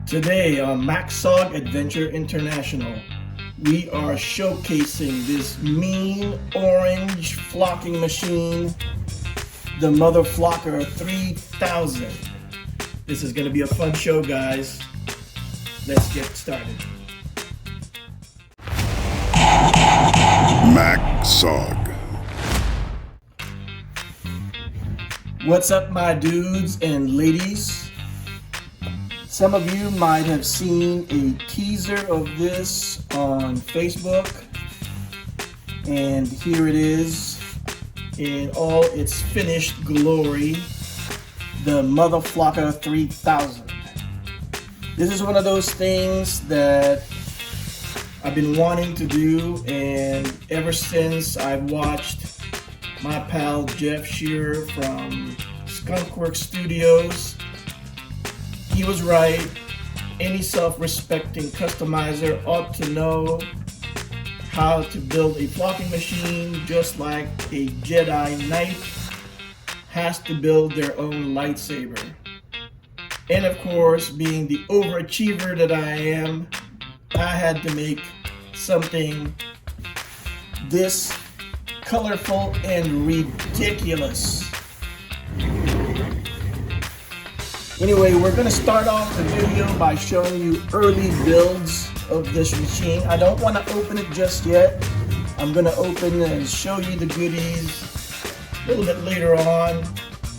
Today on SOG Adventure International, we are showcasing this mean orange flocking machine, the Mutha Flocker 3000. This is going to be a fun show, guys. Let's get started. SOG. What's up, my dudes and ladies? Some of you might have seen a teaser of this on Facebook, and here it is in all its finished glory, the Mutha Flocker 3000. This is one of those things that I've been wanting to do, and ever since I've watched my pal Jeff Shearer from Skunkworks Studios, he was right. Any self-respecting customizer ought to know how to build a flocking machine, just like a Jedi Knight has to build their own lightsaber. And of course, being the overachiever that I am, I had to make something this colorful and ridiculous. Anyway, we're going to start off the video by showing you early builds of this machine. I don't want to open it just yet. I'm going to open and show you the goodies a little bit later on.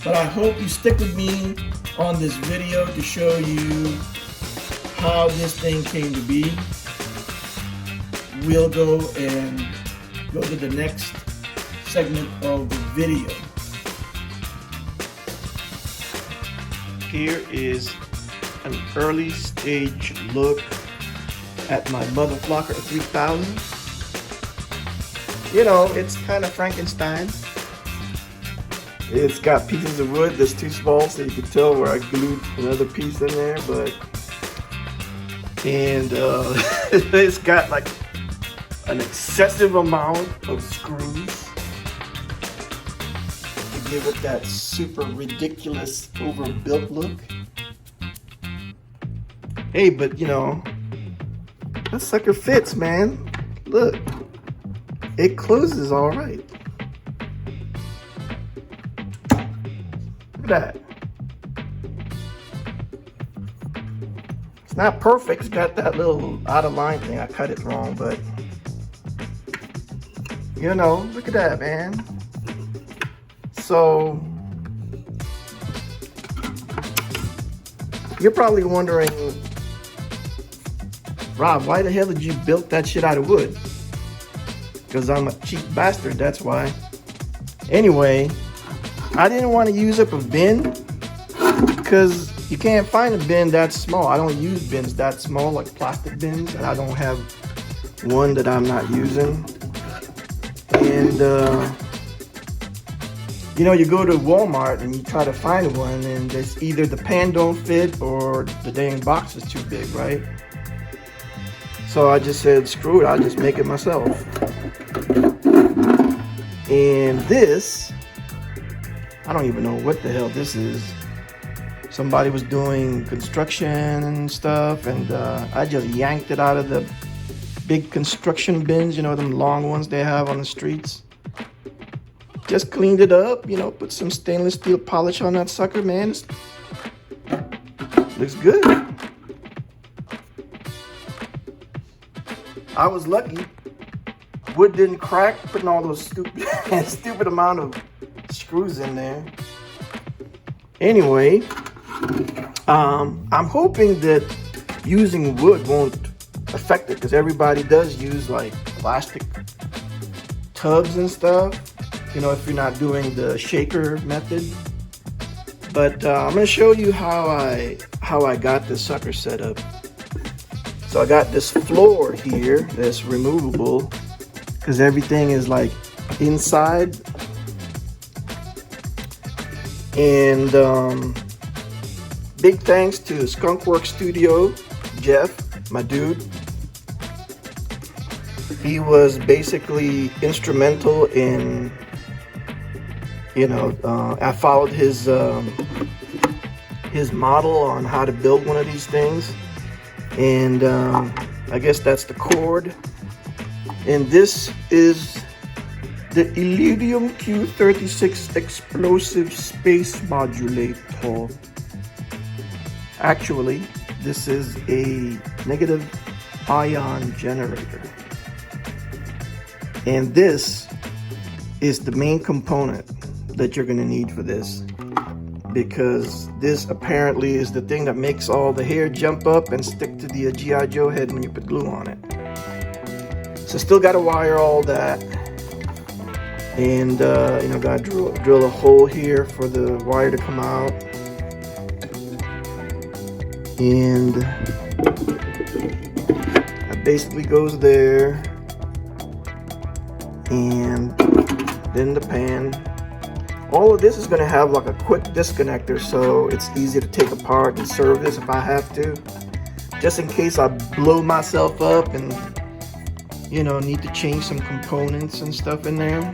But I hope you stick with me on this video to show you how this thing came to be. We'll go to the next segment of the video. Here is an early stage look at my Mutha Flocker 3000. You know, it's kind of Frankenstein. It's got pieces of wood that's too small, so you can tell where I glued another piece in there, it's got like an excessive amount of screws to give it that super ridiculous overbuilt look. Hey, but you know, that sucker fits, man. Look, it closes all right. Look at that. It's not perfect. It's got that little out of line thing. I cut it wrong, but you know, look at that, man. So you're probably wondering, Rob, why the hell did you build that shit out of wood? Because I'm a cheap bastard, that's why. Anyway, I didn't want to use up a bin because you can't find a bin that small. I don't use bins that small, like plastic bins, and I don't have one that I'm not using. And you know, you go to Walmart and you try to find one, and it's either the pan don't fit or the dang box is too big, right? So I just said, screw it, I'll just make it myself. And this, I don't even know what the hell this is. Somebody was doing construction and stuff, and I just yanked it out of the big construction bins, you know, them long ones they have on the streets. Just cleaned it up, you know, put some stainless steel polish on that sucker, man. Looks good. I was lucky. Wood didn't crack, putting all those stupid amount of screws in there. Anyway, I'm hoping that using wood won't affect it, because everybody does use like plastic tubs and stuff, you know, if you're not doing the shaker method. But I'm going to show you how I got this sucker set up. So I got this floor here that's removable because everything is like inside. And big thanks to Skunkworks Studio, Jeff, my dude. He was basically instrumental in, you know, I followed his model on how to build one of these things. And I guess that's the cord. And this is the Iridium Q36 explosive space modulator. Actually, this is a negative ion generator. And this is the main component that you're going to need for this, because this apparently is the thing that makes all the hair jump up and stick to the G.I. Joe head when you put glue on it. So still got to wire all that, and you know, got to drill a hole here for the wire to come out, and that basically goes there, and then the pan. All of this is going to have like a quick disconnector, so it's easy to take apart and service if I have to, just in case I blow myself up and, you know, need to change some components and stuff in there.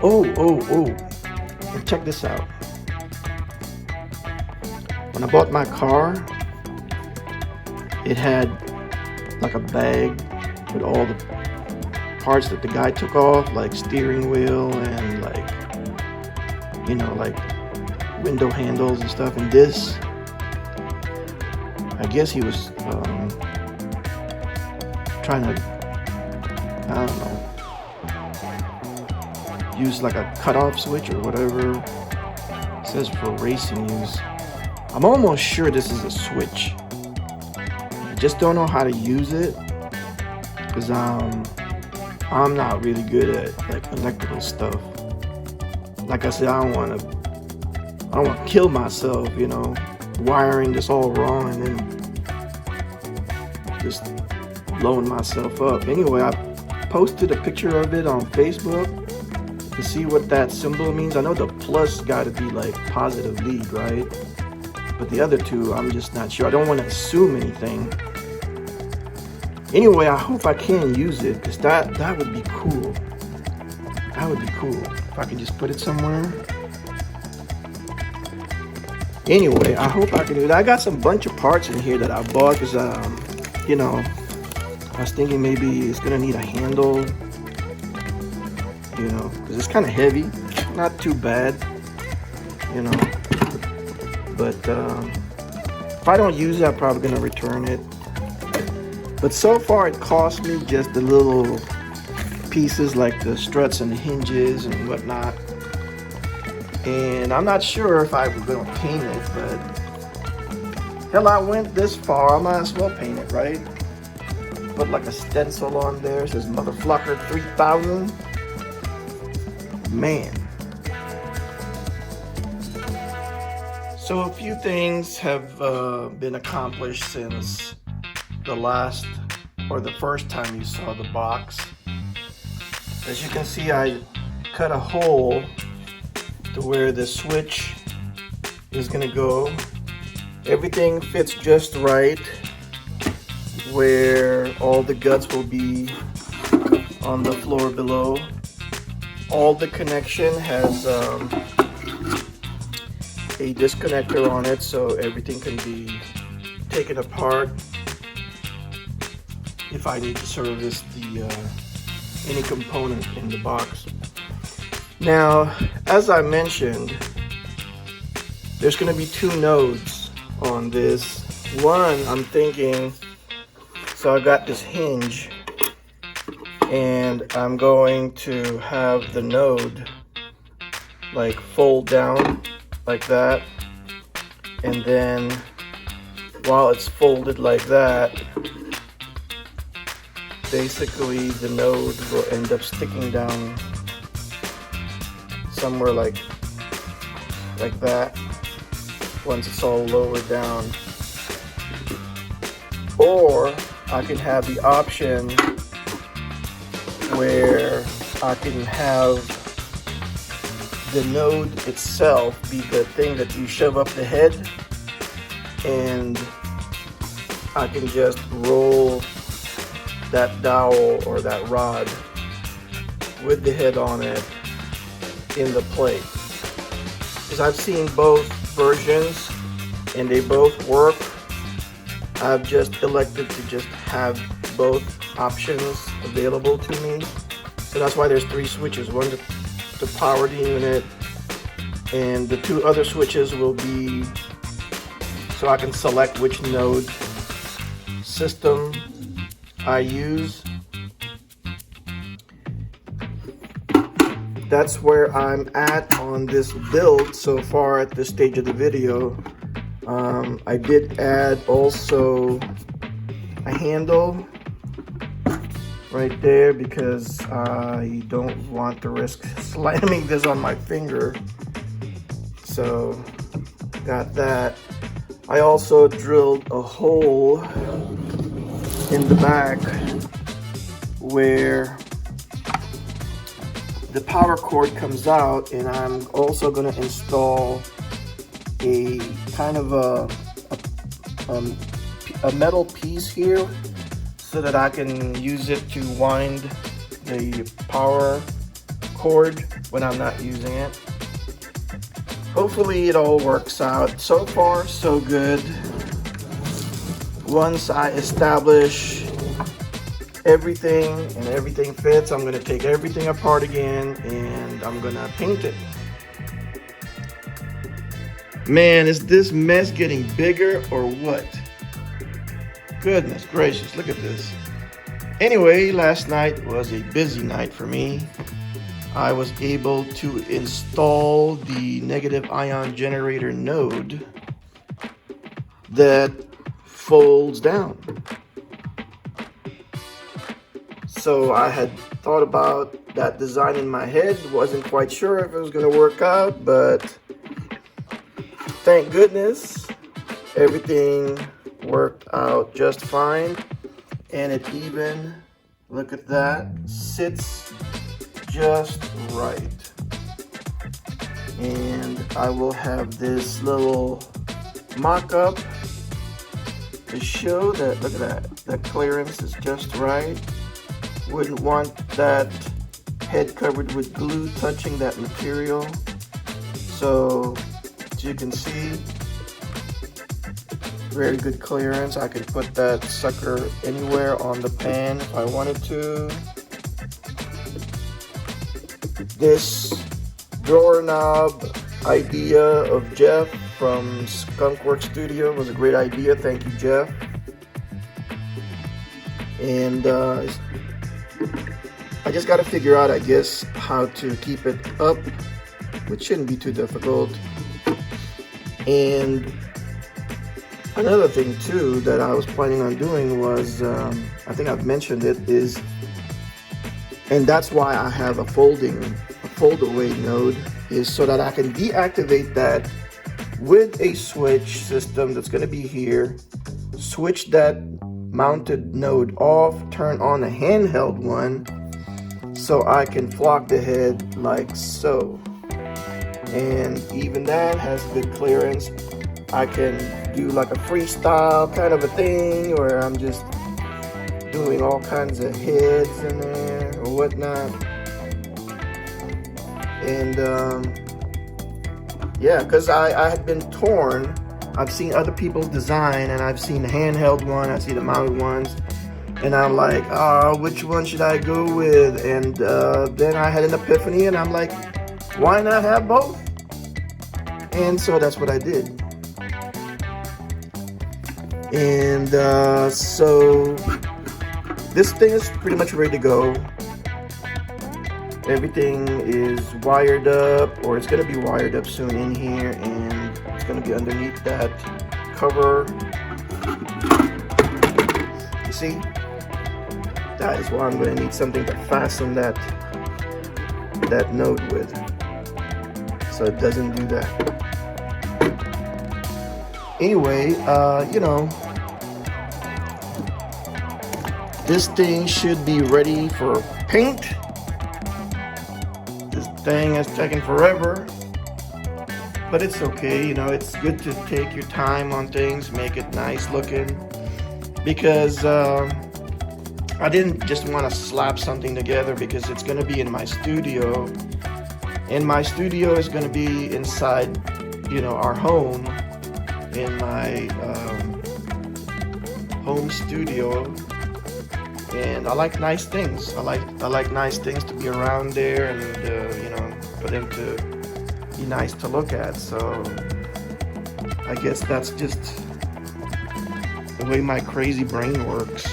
Oh, and check this out. When I bought my car, it had like a bag with all the parts that the guy took off, like steering wheel and, like, you know, like window handles and stuff. And this, I guess he was trying to, I don't know, use like a cutoff switch or whatever. It says for racing use. I'm almost sure this is a switch. I just don't know how to use it, because I'm not really good at like electrical stuff. Like I said, I don't want to kill myself, you know, wiring this all wrong and then just blowing myself up. Anyway, I posted a picture of it on Facebook to see what that symbol means. I know the plus got to be like positive lead, right? But the other two, I'm just not sure. I don't want to assume anything. Anyway, I hope I can use it, because that would be cool. That would be cool if I could just put it somewhere. Anyway, I hope I can do that. I got some bunch of parts in here that I bought because, you know, I was thinking maybe it's gonna need a handle, you know, because it's kind of heavy. Not too bad, you know. But if I don't use it, I'm probably gonna return it. But so far it cost me just the little pieces like the struts and the hinges and whatnot. And I'm not sure if I'm gonna paint it, but hell, I went this far, I might as well paint it, right? Put like a stencil on there, it says Mutha Flocker 3000. Man. So a few things have been accomplished since the last or the first time you saw the box. As you can see, I cut a hole to where the switch is gonna go. Everything fits just right where all the guts will be on the floor below. All the connection has a disconnector on it, so everything can be taken apart if I need to service the any component in the box. Now, as I mentioned, there's going to be two nodes on this. One, I'm thinking, so I got this hinge, and I'm going to have the node like fold down like that, and then while it's folded like that, basically the node will end up sticking down somewhere like that once it's all lowered down. Or I can have the option where I can have the node itself be the thing that you shove up the head, and I can just roll that dowel or that rod with the head on it in the plate. Because I've seen both versions and they both work, I've just elected to just have both options available to me. So that's why there's 3 switches, one to power the unit, and the 2 other switches will be so I can select which node system I use. That's where I'm at on this build so far at this stage of the video. I did add also a handle right there because I don't want to risk slamming this on my finger. So got that. I also drilled a hole in the back where the power cord comes out, and I'm also going to install a kind of a metal piece here so that I can use it to wind the power cord when I'm not using it. Hopefully it all works out. So far, so good. Once I establish everything and everything fits, I'm going to take everything apart again and I'm going to paint it. Man, is this mess getting bigger or what? Goodness gracious, look at this. Anyway, last night was a busy night for me. I was able to install the negative ion generator node that folds down. So I had thought about that design in my head, wasn't quite sure if it was going to work out, but thank goodness everything worked out just fine. And it even, look at that, sits just right. And I will have this little mock-up to show that, look at that, the clearance is just right. Wouldn't want that head covered with glue touching that material. So as you can see, very good clearance. I could put that sucker anywhere on the pan if I wanted to. This drawer knob idea of Jeff from Skunkworks Studio was a great idea. Thank you, Jeff. And I just got to figure out, I guess, how to keep it up, which shouldn't be too difficult. And another thing too that I was planning on doing was, I think I've mentioned it, is, and that's why I have a fold-away node, is so that I can deactivate that with a switch system that's going to be here, switch that mounted node off, turn on a handheld one, so I can flock the head like so. And even that has good clearance. I can do like a freestyle kind of a thing where I'm just doing all kinds of heads in there or whatnot. And yeah, because I had been torn. I've seen other people's design, and I've seen the handheld one, I see the mounted ones, and I'm like, oh, which one should I go with? And then I had an epiphany, and I'm like, why not have both? And so that's what I did. And so this thing is pretty much ready to go. Everything is wired up, or it's going to be wired up soon in here, and it's going to be underneath that cover. You see? That is why I'm going to need something to fasten that node with, so it doesn't do that. Anyway, you know, this thing should be ready for paint. This thing is taking forever, but it's okay. You know, it's good to take your time on things, make it nice looking, because I didn't just want to slap something together, because it's going to be in my studio, and my studio is going to be inside, you know, our home, in my home studio, and I like nice things. I like nice things to be around there, and you know, for them to be nice to look at. So I guess that's just the way my crazy brain works.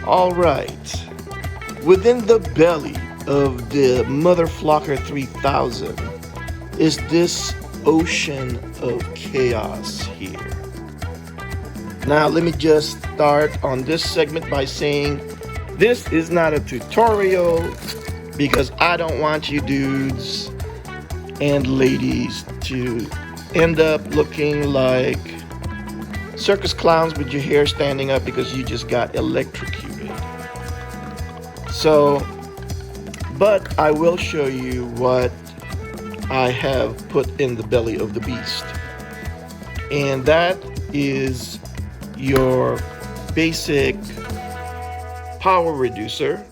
All right, within the belly of the Mutha Flocker 3000 is this ocean of chaos here. Now let me just start on this segment by saying this is not a tutorial, because I don't want you dudes and ladies to end up looking like circus clowns with your hair standing up because you just got electrocuted. So, but I will show you what I have put in the belly of the beast, and that is your basic power reducer,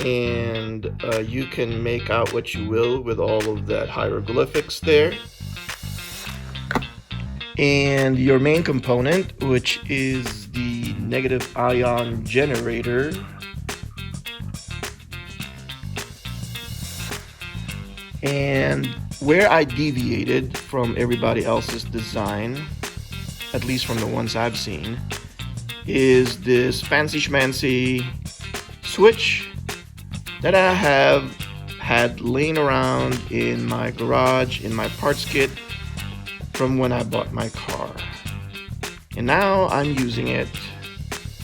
and you can make out what you will with all of that hieroglyphics there, and your main component, which is the negative ion generator. And where I deviated from everybody else's design, at least from the ones I've seen, is this fancy schmancy switch that I have had laying around in my garage, in my parts kit, from when I bought my car. And now I'm using it,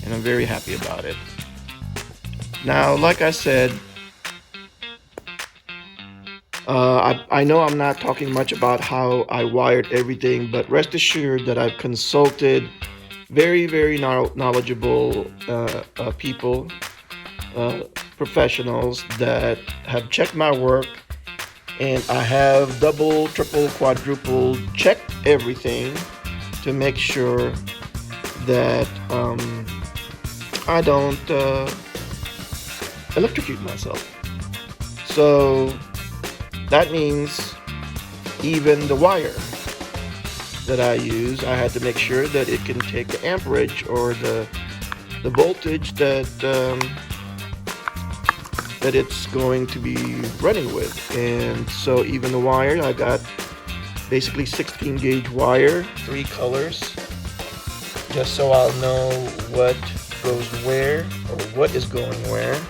and I'm very happy about it. Now, like I said, I know I'm not talking much about how I wired everything, but rest assured that I've consulted very knowledgeable people, professionals that have checked my work, and I have double, triple, quadruple checked everything to make sure that I don't electrocute myself. So that means even the wire that I use, I had to make sure that it can take the amperage or the voltage that it's going to be running with. And so even the wire, I got basically 16 gauge wire, 3 colors, just so I'll know what goes where or what is going where.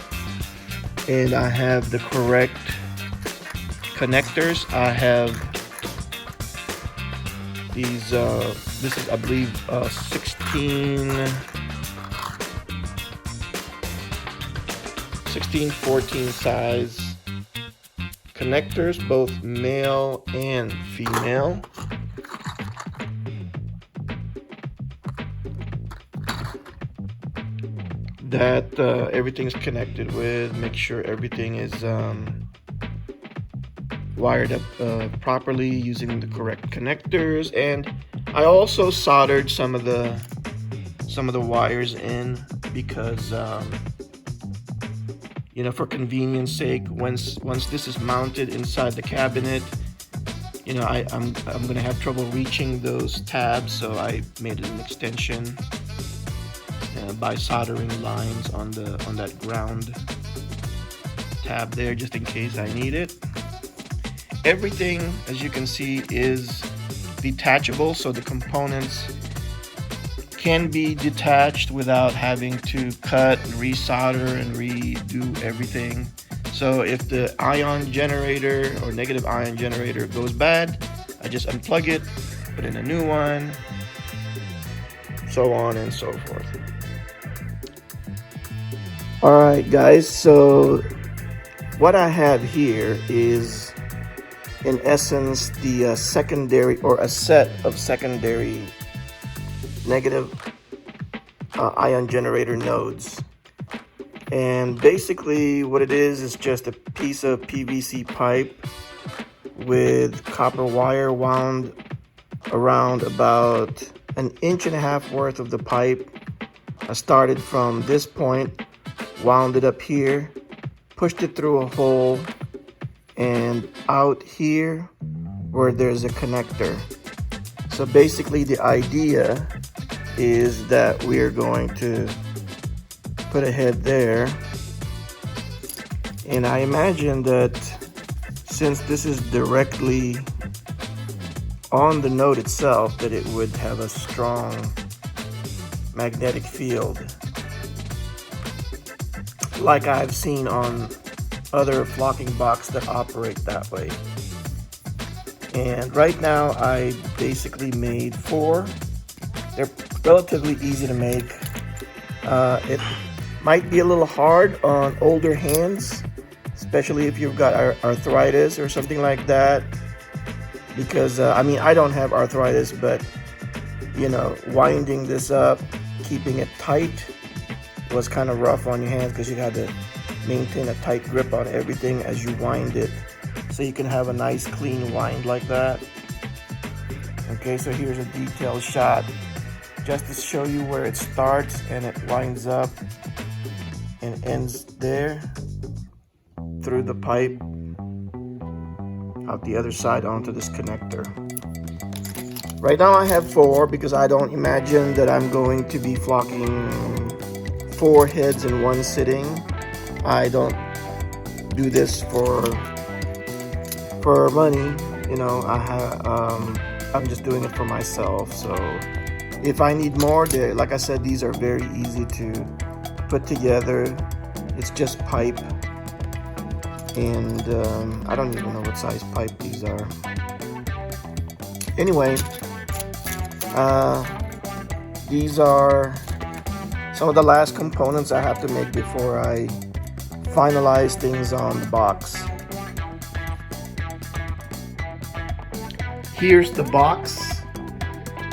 And I have the correct connectors. I have these, this is, I believe, 14 size connectors, both male and female. That everything's connected with. Make sure everything is wired up properly using the correct connectors. And I also soldered some of the wires in because you know, for convenience sake, once this is mounted inside the cabinet, you know, I'm gonna have trouble reaching those tabs, so I made an extension by soldering lines on that ground tab there, just in case I need it. Everything, as you can see, is detachable, so the components can be detached without having to cut and resolder and redo everything. So if the ion generator or negative ion generator goes bad, I just unplug it, put in a new one, so on and so forth. All right, guys, so what I have here is, in essence, the secondary, or a set of secondary negative ion generator nodes. And basically what it is just a piece of PVC pipe with copper wire wound around about 1.5 inches worth of the pipe. I started from this point, wound it up here, pushed it through a hole, and out here where there's a connector. So basically the idea is that we're going to put a head there, and I imagine that since this is directly on the node itself, that it would have a strong magnetic field like I've seen on other flocking box that operate that way. And right now I basically made 4. They're relatively easy to make. It might be a little hard on older hands, especially if you've got arthritis or something like that, because I mean, I don't have arthritis, but you know, winding this up, keeping it tight was kind of rough on your hands, because you had to maintain a tight grip on everything as you wind it, so you can have a nice clean wind like that. Okay, so here's a detailed shot just to show you where it starts and it winds up and ends there through the pipe out the other side onto this connector. Right now I have 4 because I don't imagine that I'm going to be flocking 4 heads in one sitting. I don't do this for money, you know. I'm just doing it for myself. So if I need more, like I said, these are very easy to put together. It's just pipe, and I don't even know what size pipe these are. Anyway, these are some of the last components I have to make before I finalize things on the box. Here's the box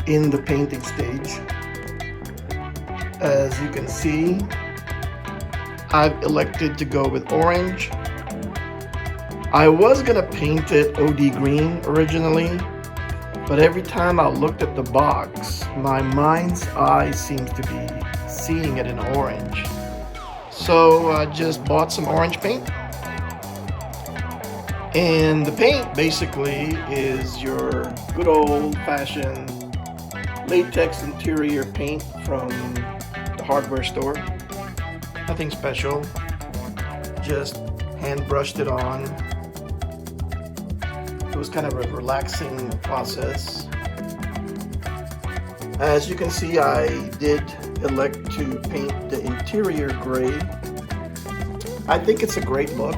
in the painting stage. As you can see, I've elected to go with orange. I was gonna paint it OD green originally, but every time I looked at the box, my mind's eye seems to be seeing it in orange. So I just bought some orange paint. And the paint basically is your good old-fashioned latex interior paint from the hardware store. Nothing special, just hand brushed it on. It was kind of a relaxing process. As you can see, I did elect to paint the interior gray. I think it's a great look.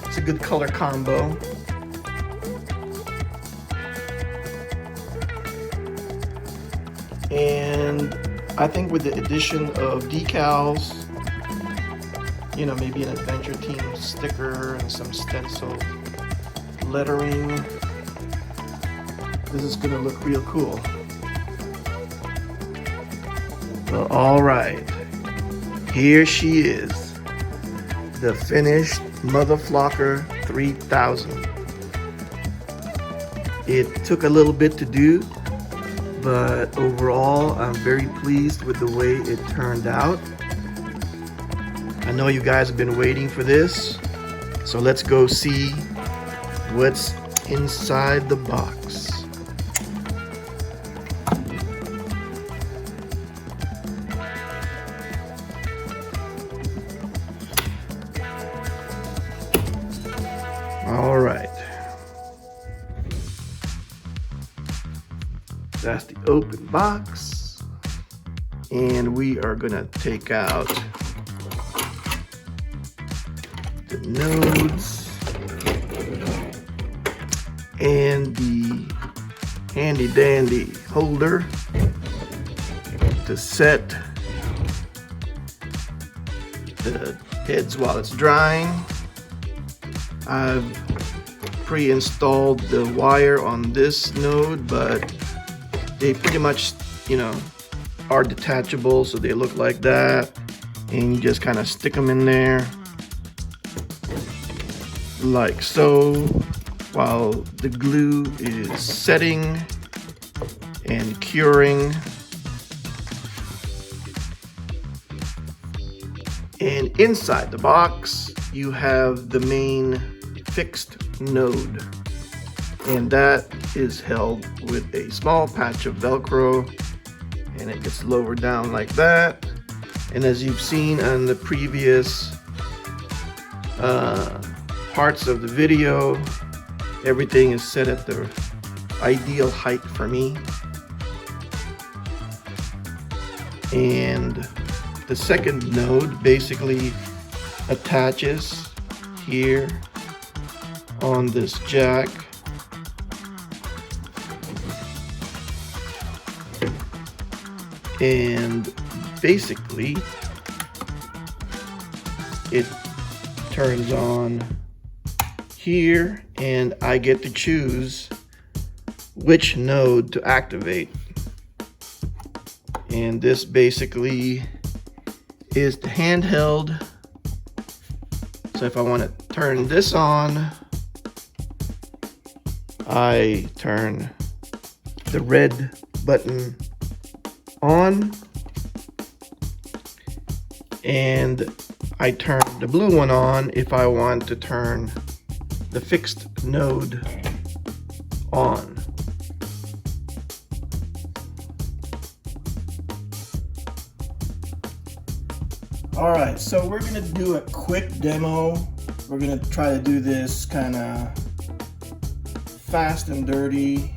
It's a good color combo. And I think with the addition of decals, you know, maybe an adventure team sticker and some stencil lettering, this is gonna look real cool. Well, all right, here she is, the finished Mutha Flocker 3000. It took a little bit to do, but overall I'm very pleased with the way it turned out. I know you guys have been waiting for this, so let's go see what's inside the box. All right, that's the open box, and we are gonna take out the nodes and the handy dandy holder to set the heads while it's drying. I've pre-installed the wire on this node, but they pretty much, you know, are detachable, so they look like that, and you just kind of stick them in there like so while the glue is setting and curing. And inside the box you have the main fixed node. and that is held with a small patch of Velcro, and it gets lowered down like that. And as you've seen on the previous parts of the video, everything is set at the ideal height for me. And the second node basically attaches here on this jack. And basically it turns on here, and I get to choose which node to activate. And this basically is the handheld. So if I want to turn this on, I turn the red button on, and I turn the blue one on if I want to turn the fixed node on. All right, so we're gonna do a quick demo. We're gonna try to do this kind of fast and dirty,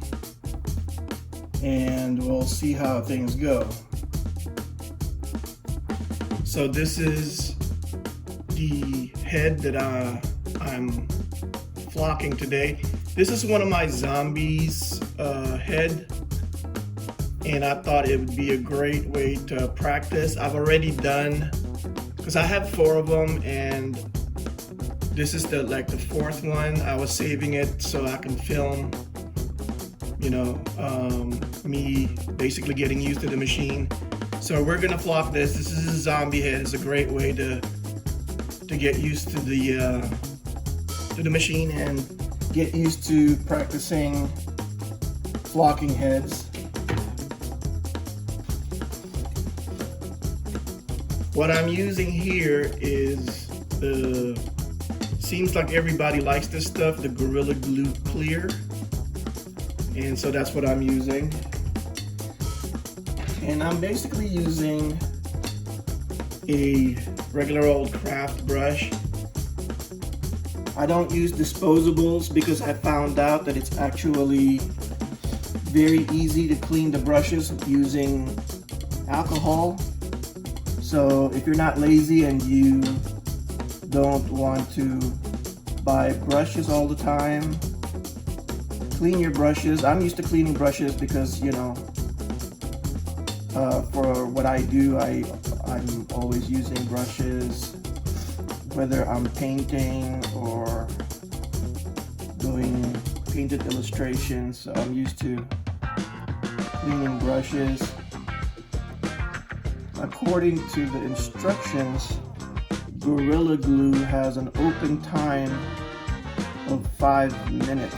and we'll see how things go. So this is the head that I'm flocking today. This is one of my zombies head, and I thought it would be a great way to practice. I've already done, because I have 4 of them, and this is the fourth one. I was saving it so I can film, you know, me basically getting used to the machine. So we're gonna flock this. This is a zombie head. It's a great way to get used to the machine and get used to practicing flocking heads. What I'm using here is seems like everybody likes this stuff, the Gorilla Glue Clear. And so that's what I'm using. And I'm basically using a regular old craft brush. I don't use disposables because I found out that it's actually very easy to clean the brushes using alcohol. So if you're not lazy and you don't want to buy brushes all the time, clean your brushes. I'm used to cleaning brushes because, you know, for what I do, I'm always using brushes, whether I'm painting or doing painted illustrations. So I'm used to cleaning brushes. According to the instructions, Gorilla Glue has an open time of 5 minutes.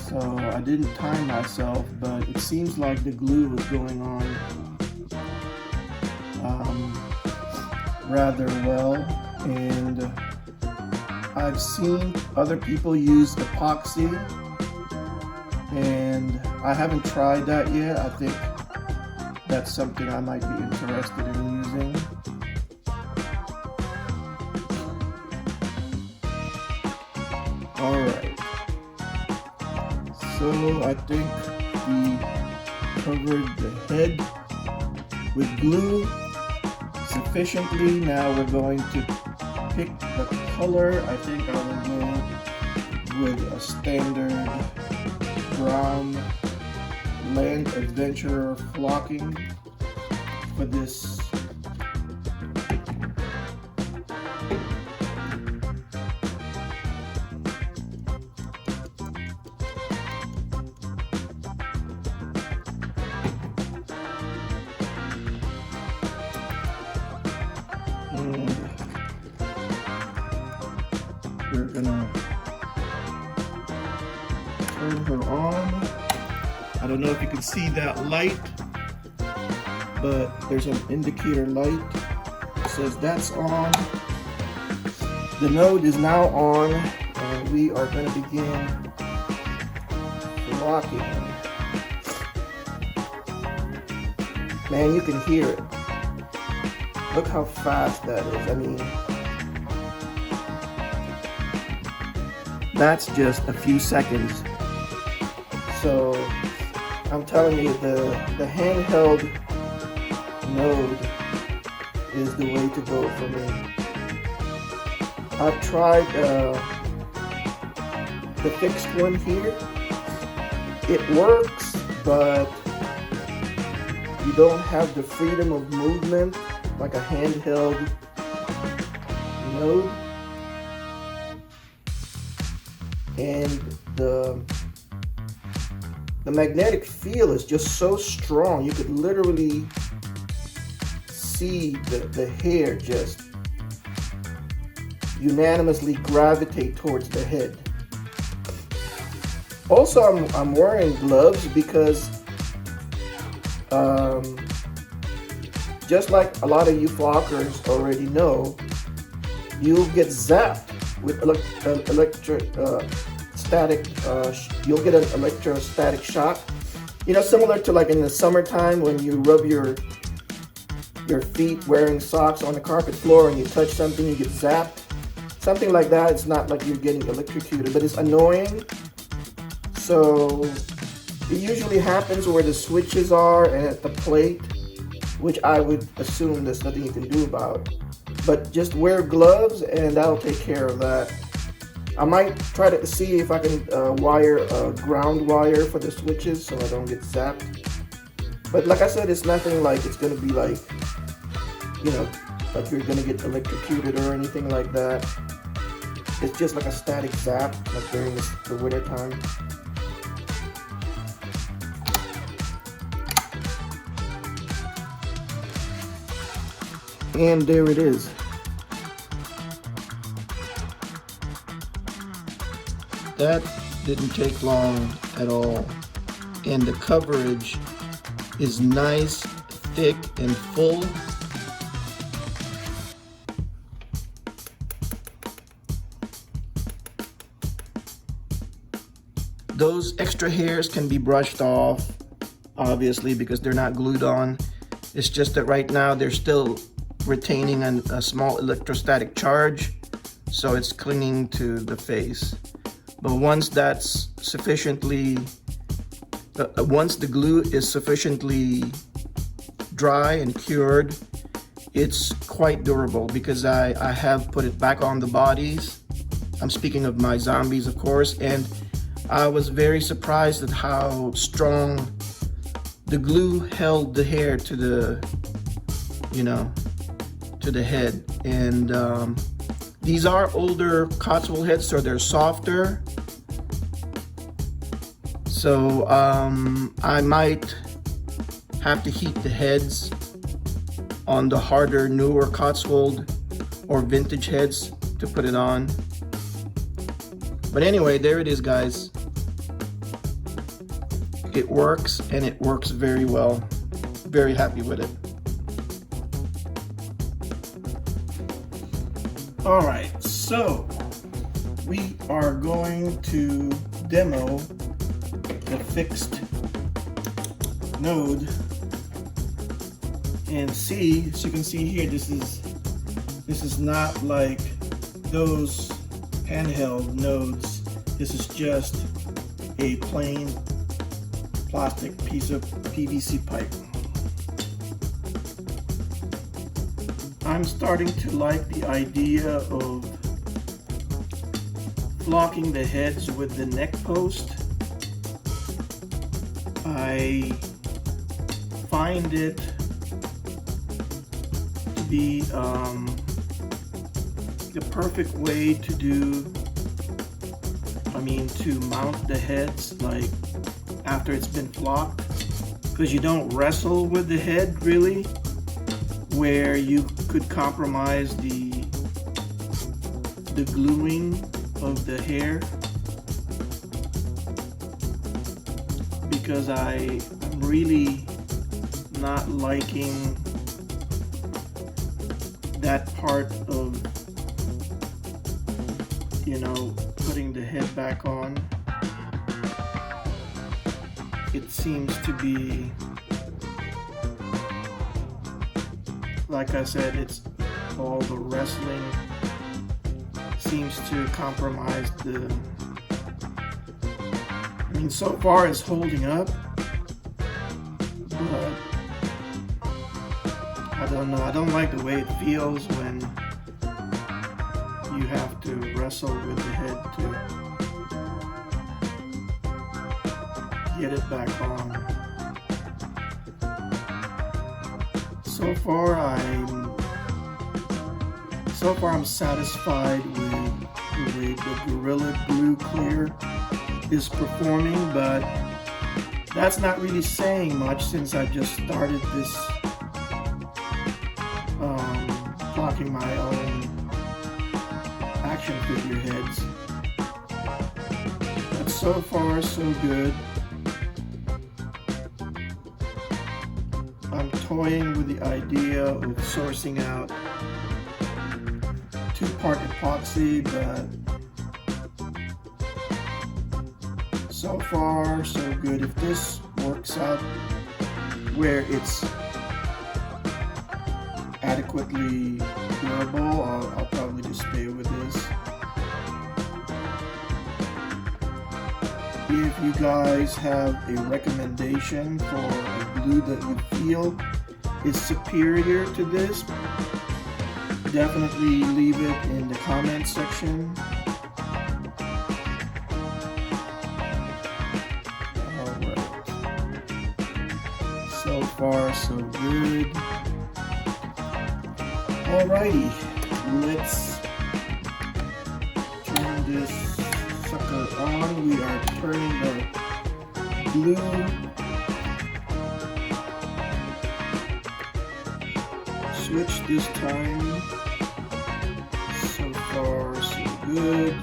So I didn't time myself, but it seems like the glue was going on rather well. And I've seen other people use epoxy, and I haven't tried that yet. I think that's something I might be interested in using. Alright, so I think we covered the head with glue sufficiently. Now we're going to pick the color. I think I will go with a standard brown Land Adventurer flocking for this. And we're gonna turn her on. I don't know if you can see that light, but there's an indicator light. It says that's on. The node is now on. we are going to begin flocking. Man, you can hear it. Look how fast that is. I mean, that's just a few seconds. So I'm telling you, the handheld node is the way to go for me. I've tried the fixed one here. It works, but you don't have the freedom of movement like a handheld node. And the magnetic field is just so strong. You could literally see the hair just unanimously gravitate towards the head. Also, I'm wearing gloves because just like a lot of you flockers already know, you'll get zapped with electrostatic. You'll get an electrostatic shock. You know, similar to like in the summertime when you rub your feet wearing socks on the carpet floor and you touch something, you get zapped. Something like that. It's not like you're getting electrocuted, but it's annoying. So it usually happens where the switches are and at the plate, which I would assume there's nothing you can do about. But just wear gloves and that'll take care of that. I might try to see if I can wire a ground wire for the switches so I don't get zapped. But like I said, it's nothing like it's gonna be like, you know, like you're gonna get electrocuted or anything like that. It's just like a static zap, like during the winter time. And there it is. That didn't take long at all. And the coverage is nice, thick, and full. Those extra hairs can be brushed off, obviously, because they're not glued on. It's just that right now they're still retaining a small electrostatic charge, so it's clinging to the face. But once that's sufficiently, once the glue is sufficiently dry and cured, it's quite durable because I have put it back on the bodies. I'm speaking of my zombies, of course, and I was very surprised at how strong the glue held the hair to the, you know, to the head. And these are older Cotswold heads, so they're softer. So I might have to heat the heads on the harder, newer Cotswold or vintage heads to put it on. But anyway, there it is, guys. It works, and it works very well. Very happy with it. All right, so we are going to demo the fixed node and see. As you can see here, this is not like those handheld nodes. This is just a plain plastic piece of PVC pipe. I'm starting to like the idea of flocking the heads with the neck post. I find it to be the perfect way to to mount the heads, like after it's been flocked, because you don't wrestle with the head really, where you could compromise the gluing of the hair, because I'm really not liking that part of, you know, putting the head back on, it seems to be, like I said, it's all the wrestling seems to compromise the, I mean, so far it's holding up, but I don't know, I don't like the way it feels when you have to wrestle with the head to get it back on. So far I'm satisfied with the way the Gorilla Glue Clear is performing, but that's not really saying much since I just started this flocking my own action figure heads. But so far so good. I'm toying with the idea of sourcing out 2-part epoxy, but so far so good. If this works out where it's adequately durable, I'll probably just stay with this. If you guys have a recommendation for a glue that you feel is superior to this, definitely leave it in the comment section. Alright. So far so good. Alrighty, let's turn this sucker on. We are turning the glue switch this time. So far so good.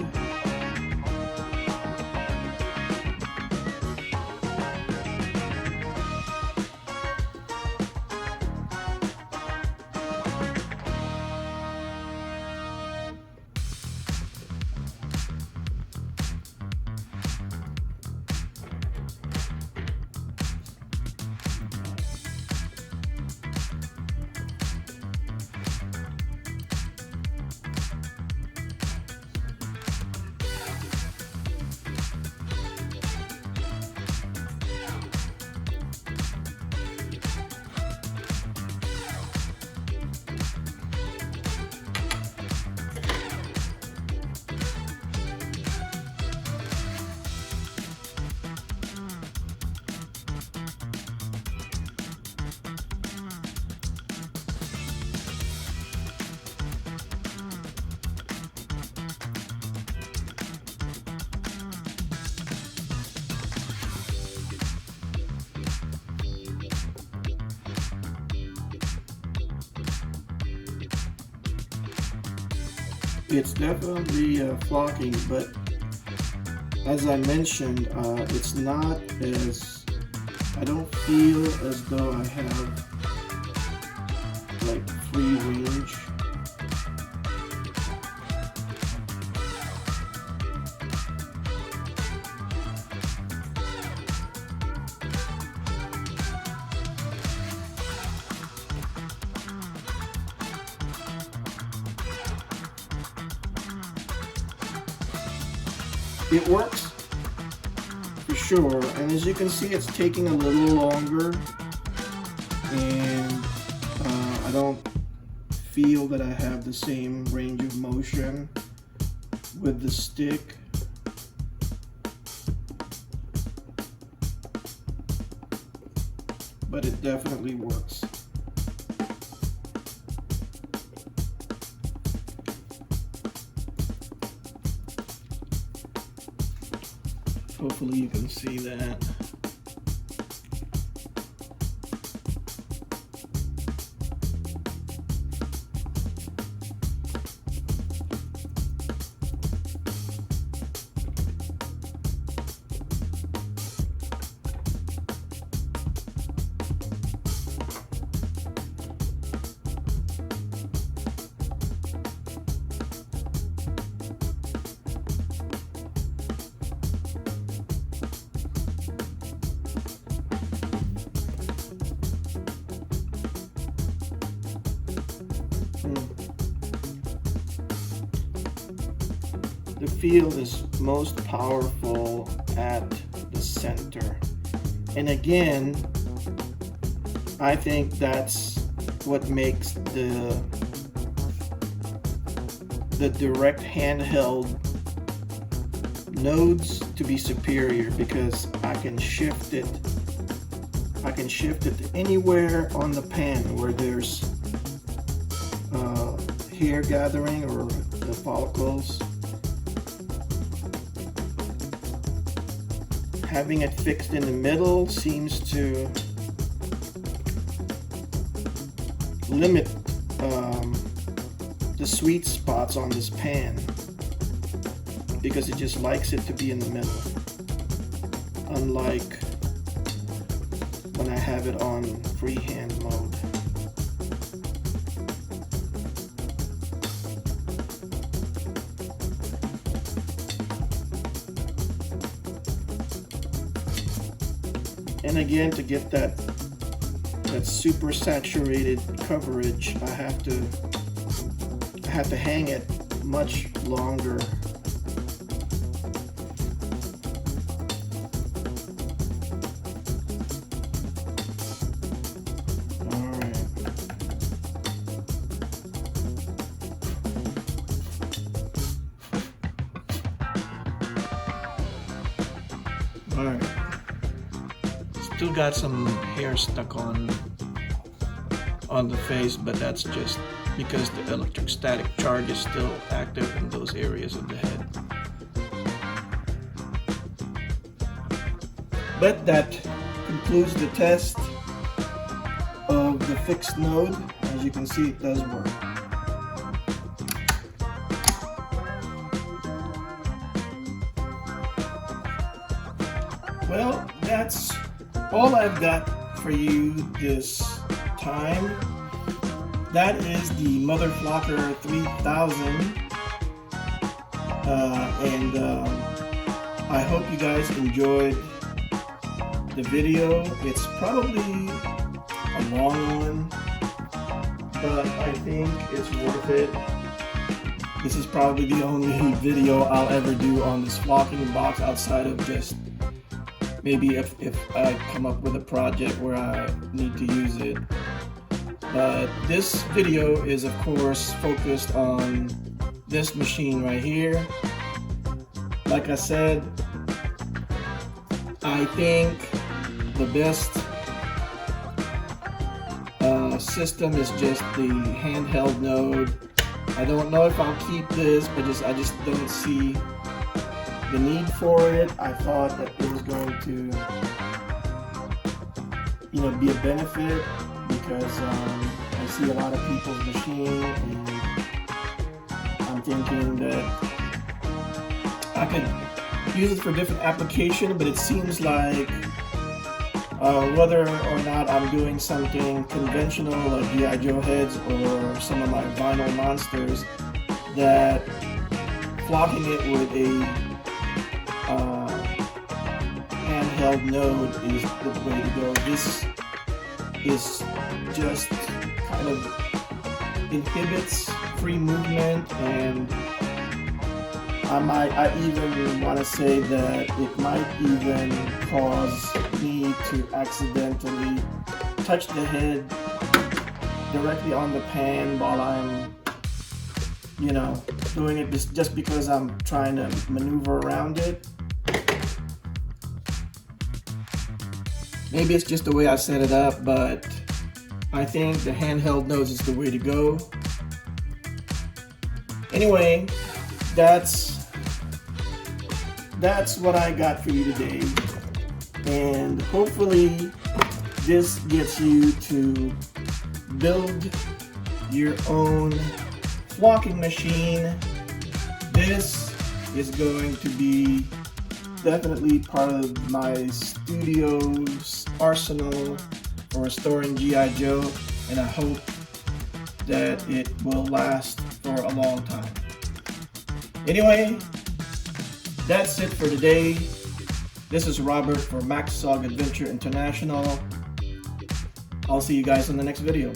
It's definitely flocking, but as I mentioned, it's not as, I don't feel as though I have like free range. It works for sure, and as you can see, it's taking a little longer, and I don't feel that I have the same range of motion with the stick. But it definitely works. Hopefully you can see that. feel is most powerful at the center. And again, I think that's what makes the direct handheld nodes to be superior, because I can shift it anywhere on the pan where there's hair gathering or the follicles. Having it fixed in the middle seems to limit the sweet spots on this pan, because it just likes it to be in the middle, unlike when I have it on freehand mode. And again, to get that super saturated coverage, I have to hang it much longer. All right. Still got some hair stuck on the face, but that's just because the electrostatic charge is still active in those areas of the head. But that concludes the test of the fixed node. As you can see, it does work. Well, that's all I've got for you this time. That is the Mutha Flocker 3000, and I hope you guys enjoyed the video. It's probably a long one, but I think it's worth it. This is probably the only video I'll ever do on this flocking box, outside of just maybe if I come up with a project where I need to use it. But this video is of course focused on this machine right here. Like I said, I think the best system is just the handheld node. I don't know if I'll keep this, but I just don't see the need for it. I thought that it was going to, be a benefit, because I see a lot of people's machine, and I'm thinking that I could use it for different application, but it seems like whether or not I'm doing something conventional like G.I. Joe heads or some of my vinyl monsters, that flocking it with a handheld node is the way to go. This is just kind of inhibits free movement, and I even want to say that it might even cause me to accidentally touch the head directly on the pan while I'm, doing it just because I'm trying to maneuver around it. Maybe it's just the way I set it up, but I think the handheld node is the way to go. Anyway, that's what I got for you today, and hopefully this gets you to build your own flocking machine. This is going to be definitely part of my studio's arsenal for storing G.I. Joe, and I hope that it will last for a long time. Anyway, that's it for today. This is Robert for SOG Adventure International. I'll see you guys in the next video.